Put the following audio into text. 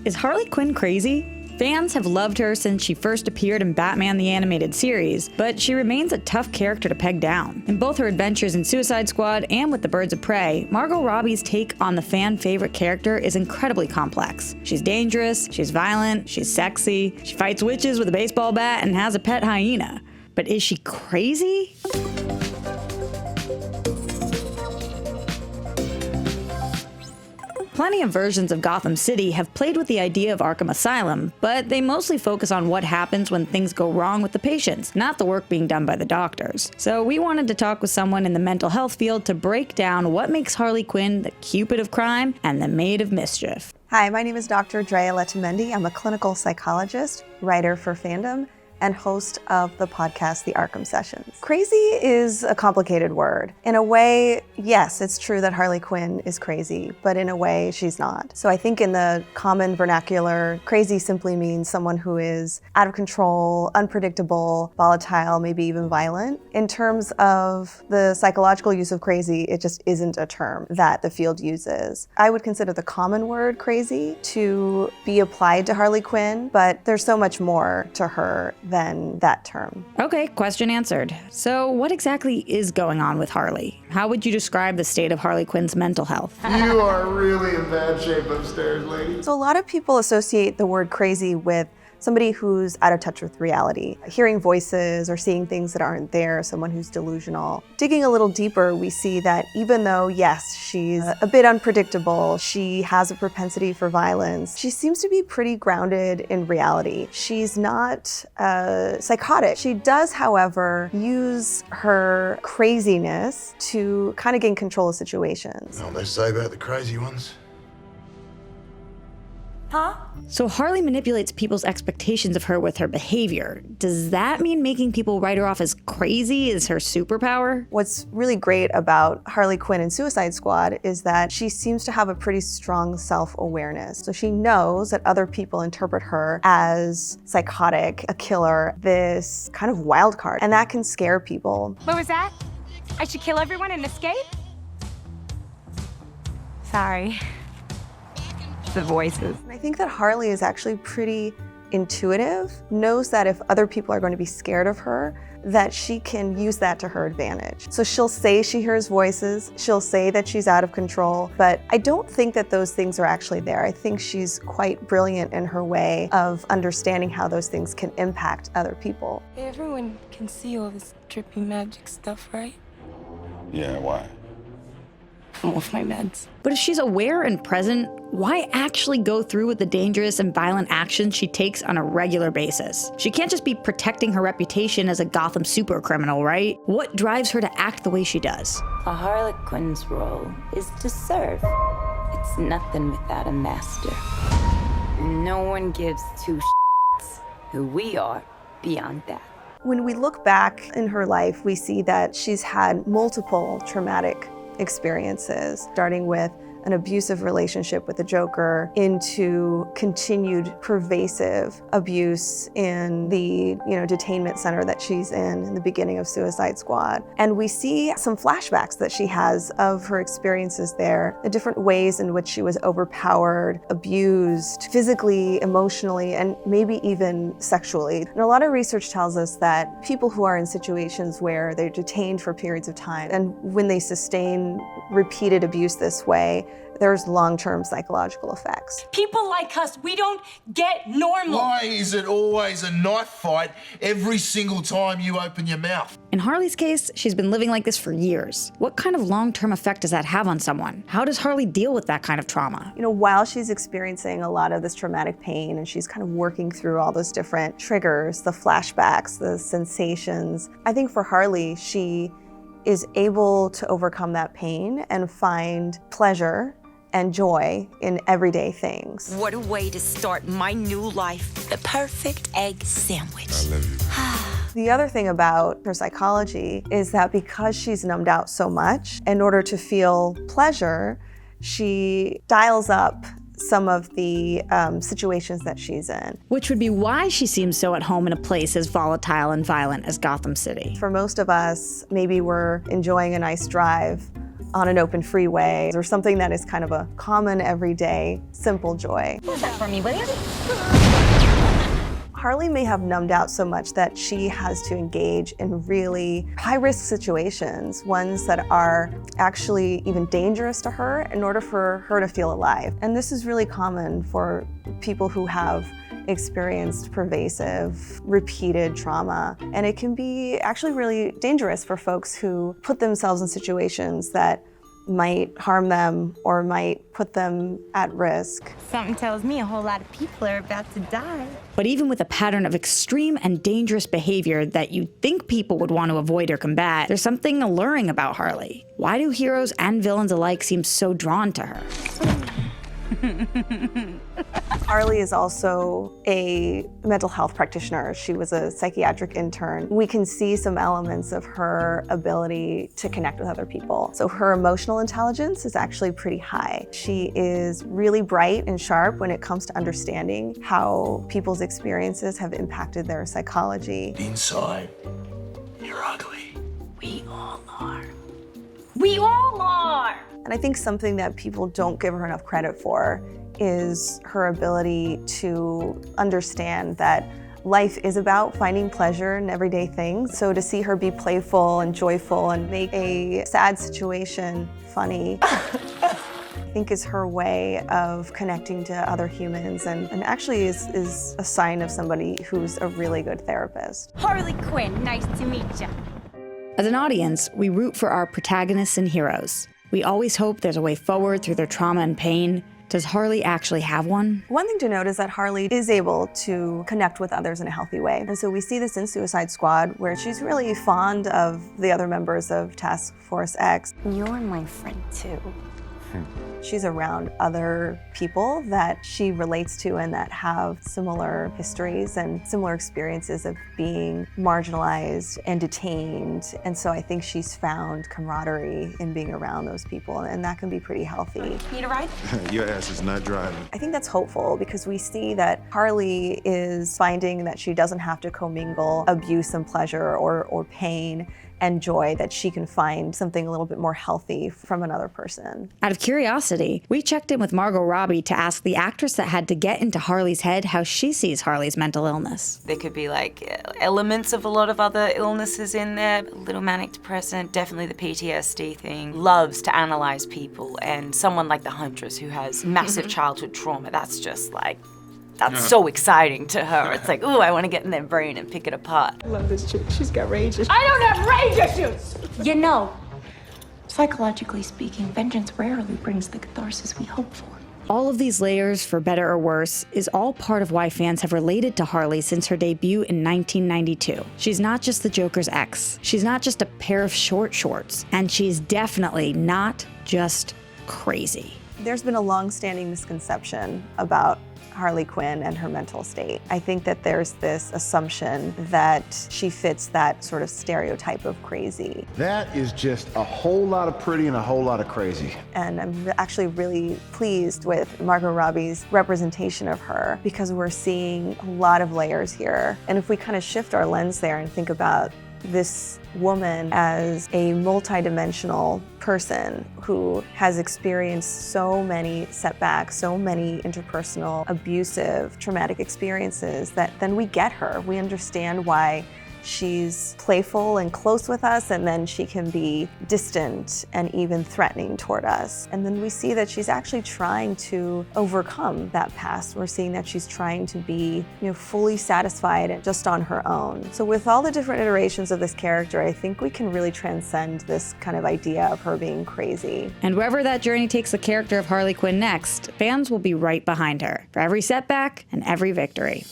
Is Harley Quinn crazy? Fans have loved her since she first appeared in Batman the Animated Series, but she remains a tough character to peg down. In both her adventures in Suicide Squad and with the Birds of Prey, Margot Robbie's take on the fan-favorite character is incredibly complex. She's dangerous, she's violent, she's sexy, she fights witches with a baseball bat and has a pet hyena. But is she crazy? Plenty of versions of Gotham City have played with the idea of Arkham Asylum, but they mostly focus on what happens when things go wrong with the patients, not the work being done by the doctors. So we wanted to talk with someone in the mental health field to break down what makes Harley Quinn the Cupid of crime and the Maid of Mischief. Hi, my name is Dr. Drea Letamendi. I'm a clinical psychologist, writer for Fandom, and host of the podcast, The Arkham Sessions. Crazy is a complicated word. In a way, yes, it's true that Harley Quinn is crazy, but in a way, she's not. So I think in the common vernacular, crazy simply means someone who is out of control, unpredictable, volatile, maybe even violent. In terms of the psychological use of crazy, it just isn't a term that the field uses. I would consider the common word crazy to be applied to Harley Quinn, but there's so much more to her than that term. Okay, question answered. So what exactly is going on with Harley? How would you describe the state of Harley Quinn's mental health? You are really in bad shape upstairs, lady. So a lot of people associate the word crazy with somebody who's out of touch with reality, hearing voices or seeing things that aren't there, someone who's delusional. Digging a little deeper, we see that even though, yes, she's a bit unpredictable, she has a propensity for violence, she seems to be pretty grounded in reality. She's not psychotic. She does, however, use her craziness to kind of gain control of situations. Know what they say about the crazy ones? Huh? So Harley manipulates people's expectations of her with her behavior. Does that mean making people write her off as crazy is her superpower? What's really great about Harley Quinn in Suicide Squad is that she seems to have a pretty strong self-awareness. So she knows that other people interpret her as psychotic, a killer, this kind of wild card, and that can scare people. What was that? I should kill everyone and escape? Sorry. The voices. I think that Harley is actually pretty intuitive, knows that if other people are going to be scared of her, that she can use that to her advantage. So she'll say she hears voices, she'll say that she's out of control, but I don't think that those things are actually there. I think she's quite brilliant in her way of understanding how those things can impact other people. Everyone can see all this trippy magic stuff, right? Yeah, why? I'm off my meds. But if she's aware and present, why actually go through with the dangerous and violent actions she takes on a regular basis? She can't just be protecting her reputation as a Gotham super criminal, right? What drives her to act the way she does? A Harley Quinn's role is to serve. It's nothing without a master. No one gives two shits who we are beyond that. When we look back in her life, we see that she's had multiple traumatic experiences, starting with an abusive relationship with the Joker into continued pervasive abuse in the detainment center that she's in the beginning of Suicide Squad. And we see some flashbacks that she has of her experiences there, the different ways in which she was overpowered, abused, physically, emotionally, and maybe even sexually. And a lot of research tells us that people who are in situations where they're detained for periods of time, and when they sustain repeated abuse this way, there's long-term psychological effects. People like us, we don't get normal. Why is it always a knife fight every single time you open your mouth? In Harley's case, she's been living like this for years. What kind of long-term effect does that have on someone? How does Harley deal with that kind of trauma? While she's experiencing a lot of this traumatic pain and she's kind of working through all those different triggers, the flashbacks, the sensations, I think for Harley, she is able to overcome that pain and find pleasure and joy in everyday things. What a way to start my new life. The perfect egg sandwich. I love you. The other thing about her psychology is that because she's numbed out so much, in order to feel pleasure, she dials up some of the situations that she's in. Which would be why she seems so at home in a place as volatile and violent as Gotham City. For most of us, maybe we're enjoying a nice drive on an open freeway, or something that is kind of a common, everyday, simple joy. For me, will you? Harley may have numbed out so much that she has to engage in really high-risk situations, ones that are actually even dangerous to her in order for her to feel alive. And this is really common for people who have experienced pervasive, repeated trauma. And it can be actually really dangerous for folks who put themselves in situations that might harm them or might put them at risk. Something tells me a whole lot of people are about to die. But even with a pattern of extreme and dangerous behavior that you'd think people would want to avoid or combat, there's something alluring about Harley. Why do heroes and villains alike seem so drawn to her? Harley is also a mental health practitioner. She was a psychiatric intern. We can see some elements of her ability to connect with other people. So her emotional intelligence is actually pretty high. She is really bright and sharp when it comes to understanding how people's experiences have impacted their psychology. Inside, you're ugly. We all are. We all are! And I think something that people don't give her enough credit for is her ability to understand that life is about finding pleasure in everyday things. So to see her be playful and joyful and make a sad situation funny, I think is her way of connecting to other humans and actually is a sign of somebody who's a really good therapist. Harley Quinn, nice to meet ya. As an audience, we root for our protagonists and heroes. We always hope there's a way forward through their trauma and pain. Does Harley actually have one? One thing to note is that Harley is able to connect with others in a healthy way. And so we see this in Suicide Squad, where she's really fond of the other members of Task Force X. You're my friend too. She's around other people that she relates to and that have similar histories and similar experiences of being marginalized and detained. And so I think she's found camaraderie in being around those people, and that can be pretty healthy. Need a ride? Your ass is not driving. I think that's hopeful because we see that Harley is finding that she doesn't have to commingle abuse and pleasure or pain and joy, that she can find something a little bit more healthy from another person. Out of curiosity, we checked in with Margot Robbie to ask the actress that had to get into Harley's head how she sees Harley's mental illness. There could be like elements of a lot of other illnesses in there. A little manic depressant, definitely the PTSD thing. Loves to analyze people, and someone like the Huntress who has massive childhood trauma, that's just like, that's so exciting to her. It's like, ooh, I want to get in their brain and pick it apart. I love this chick. She's got rage issues. I don't have rage issues! You know, psychologically speaking, vengeance rarely brings the catharsis we hope for. All of these layers, for better or worse, is all part of why fans have related to Harley since her debut in 1992. She's not just the Joker's ex. She's not just a pair of short shorts. And she's definitely not just crazy. There's been a long-standing misconception about Harley Quinn and her mental state. I think that there's this assumption that she fits that sort of stereotype of crazy. That is just a whole lot of pretty and a whole lot of crazy. And I'm actually really pleased with Margot Robbie's representation of her because we're seeing a lot of layers here. And if we kind of shift our lens there and think about this woman as a multidimensional person who has experienced so many setbacks, so many interpersonal, abusive, traumatic experiences, that then we get her. We understand why she's playful and close with us, and then she can be distant and even threatening toward us. And then we see that she's actually trying to overcome that past. We're seeing that she's trying to be, fully satisfied and just on her own. So with all the different iterations of this character, I think we can really transcend this kind of idea of her being crazy. And wherever that journey takes the character of Harley Quinn next, fans will be right behind her for every setback and every victory.